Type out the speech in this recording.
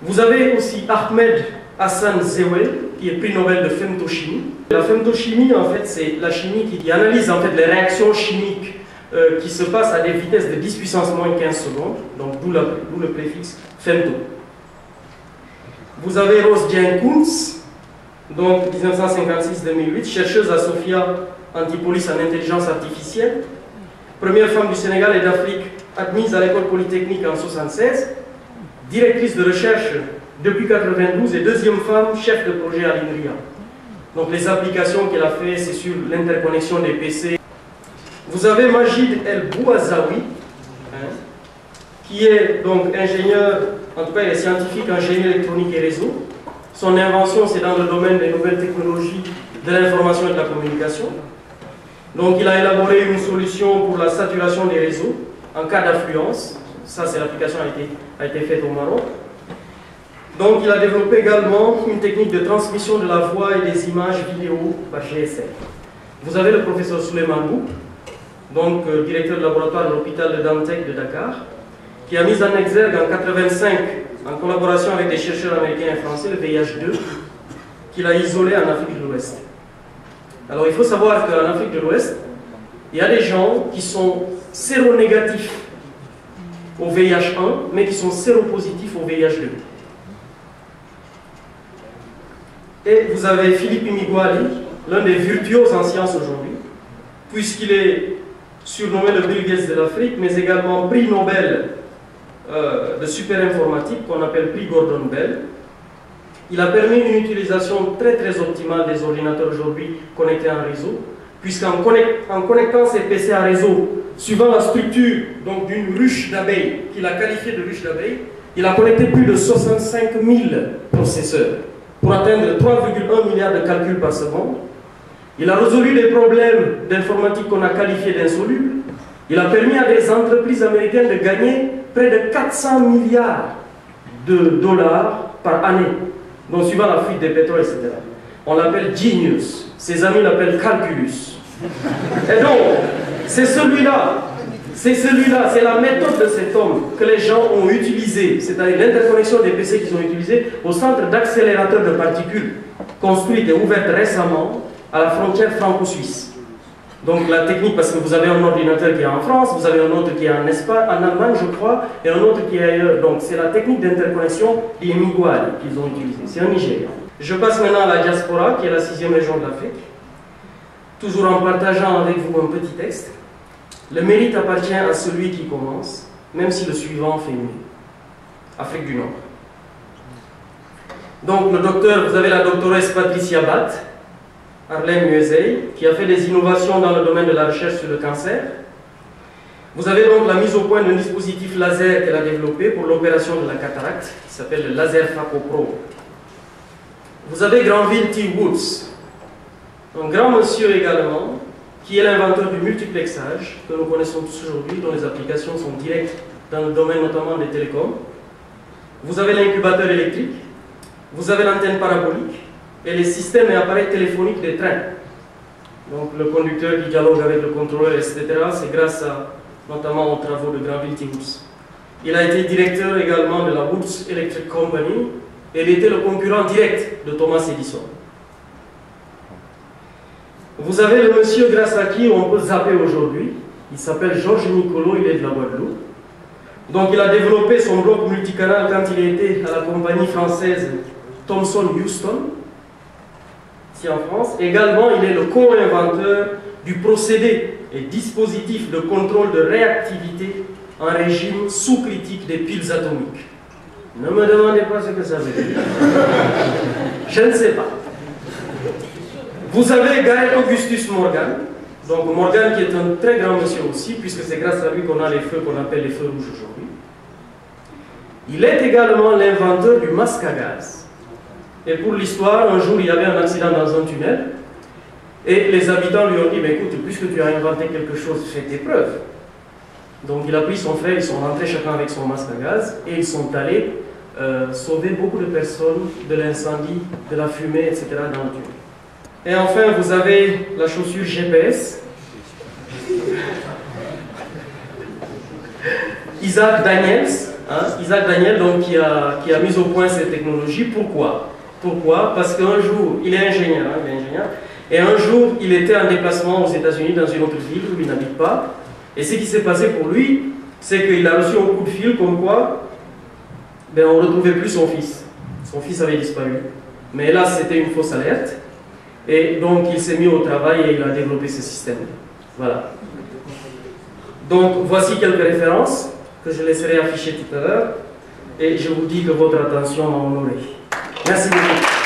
Vous avez aussi Ahmed Hassan Zewel, qui est prix Nobel de femtochimie. La femtochimie, en fait, c'est la chimie qui analyse en fait, les réactions chimiques qui se passent à des vitesses de 10 puissance moins 15 secondes, donc d'où le préfixe femto. Vous avez Rose Diane Kuntz, donc 1956-2008, chercheuse à Sophia Antipolis en intelligence artificielle, première femme du Sénégal et d'Afrique admise à l'école polytechnique en 1976, directrice de recherche depuis 1992 et deuxième femme chef de projet à l'INRIA. Donc les applications qu'elle a fait, c'est sur l'interconnexion des PC. Vous avez Majid El Bouazaoui, qui est donc ingénieur, en tout cas il est scientifique en génie électronique et réseau. Son invention, c'est dans le domaine des nouvelles technologies de l'information et de la communication. Donc il a élaboré une solution pour la saturation des réseaux en cas d'affluence. Ça, c'est l'application a été faite au Maroc. Donc il a développé également une technique de transmission de la voix et des images vidéo par GSM. Vous avez le professeur Souleymane Bou, donc directeur de laboratoire de l'hôpital de Dantec de Dakar, qui a mis en exergue en 1985, en collaboration avec des chercheurs américains et français, le VIH2, qu'il a isolé en Afrique de l'Ouest. Alors il faut savoir qu'en Afrique de l'Ouest, il y a des gens qui sont séronégatifs au VIH1, mais qui sont séropositifs au VIH2. Et vous avez Philippe Imiguali, l'un des virtuoses en sciences aujourd'hui, puisqu'il est surnommé le Bill Gates de l'Afrique, mais également prix Nobel de super-informatique, qu'on appelle prix Gordon Bell. Il a permis une utilisation très optimale des ordinateurs aujourd'hui connectés en réseau, puisqu'en connectant ces PC à réseau, suivant la structure d'une ruche d'abeilles, qu'il a qualifiée de ruche d'abeilles, il a connecté plus de 65 000 processeurs pour atteindre 3,1 milliards de calculs par seconde. Il a résolu des problèmes d'informatique qu'on a qualifiés d'insolubles. Il a permis à des entreprises américaines de gagner près de 400 milliards de dollars par année, donc suivant la fuite des pétroles, etc. On l'appelle Genius. Ses amis l'appellent Calculus. Et donc, c'est celui-là, c'est la méthode de cet homme que les gens ont utilisé, c'est-à-dire l'interconnexion des PC qu'ils ont utilisé au centre d'accélérateurs de particules, construite et ouverte récemment à la frontière franco-suisse. Donc la technique, parce que vous avez un ordinateur qui est en France, vous avez un autre qui est en Espagne, en Allemagne je crois, et un autre qui est ailleurs. Donc c'est la technique d'interconnexion d'Imiguali qu'ils ont utilisée. C'est un Nigérian. Je passe maintenant à la diaspora, qui est la 6e région de l'Afrique. Toujours en partageant avec vous un petit texte. Le mérite appartient à celui qui commence, même si le suivant fait mieux. Afrique du Nord. Donc vous avez la doctoresse Patricia Batt, Harlem USA, qui a fait des innovations dans le domaine de la recherche sur le cancer. Vous avez donc la mise au point d'un dispositif laser qu'elle a développé pour l'opération de la cataracte, qui s'appelle le Laser Phaco Pro. Vous avez Granville T. Woods, un grand monsieur également, qui est l'inventeur du multiplexage, que nous connaissons tous aujourd'hui, dont les applications sont directes dans le domaine notamment des télécoms. Vous avez l'incubateur électrique, vous avez l'antenne parabolique, et les systèmes et appareils téléphoniques des trains. Donc le conducteur qui dialogue avec le contrôleur, etc. C'est grâce notamment aux travaux de Granville T. Woods. Il a été directeur également de la Woods Electric Company et il était le concurrent direct de Thomas Edison. Vous avez le monsieur grâce à qui on peut zapper aujourd'hui. Il s'appelle Georges Nicolo, il est de la Guadeloupe. Donc il a développé son bloc multicanal quand il était à la compagnie française Thomson Houston, ici en France. Également, il est le co-inventeur du procédé et dispositif de contrôle de réactivité en régime sous-critique des piles atomiques. Ne me demandez pas ce que ça veut dire. Je ne sais pas. Vous avez Gaël Augustus Morgan. Donc Morgan qui est un très grand monsieur aussi, puisque c'est grâce à lui qu'on a les feux qu'on appelle les feux rouges aujourd'hui. Il est également l'inventeur du masque à gaz. Et pour l'histoire, un jour, il y avait un accident dans un tunnel. Et les habitants lui ont dit, mais écoute, puisque tu as inventé quelque chose, fais tes preuves. Donc il a pris son frère, ils sont rentrés chacun avec son masque à gaz, et ils sont allés sauver beaucoup de personnes de l'incendie, de la fumée, etc. dans le tunnel. Et enfin, vous avez la chaussure GPS. Isaac Daniels, Hein, Isaac Daniel, donc, qui a mis au point cette technologie. Pourquoi? Pourquoi? Parce qu'un jour, il est ingénieur, et un jour, il était en déplacement aux États-Unis, dans une autre ville où il n'habite pas. Et ce qui s'est passé pour lui, c'est qu'il a reçu un coup de fil comme quoi ben, on ne retrouvait plus son fils. Son fils avait disparu. Mais là, c'était une fausse alerte. Et donc, il s'est mis au travail et il a développé ce système. Voilà. Donc, voici quelques références que je laisserai afficher tout à l'heure. Et je vous dis que votre attention m'a honoré. Merci beaucoup.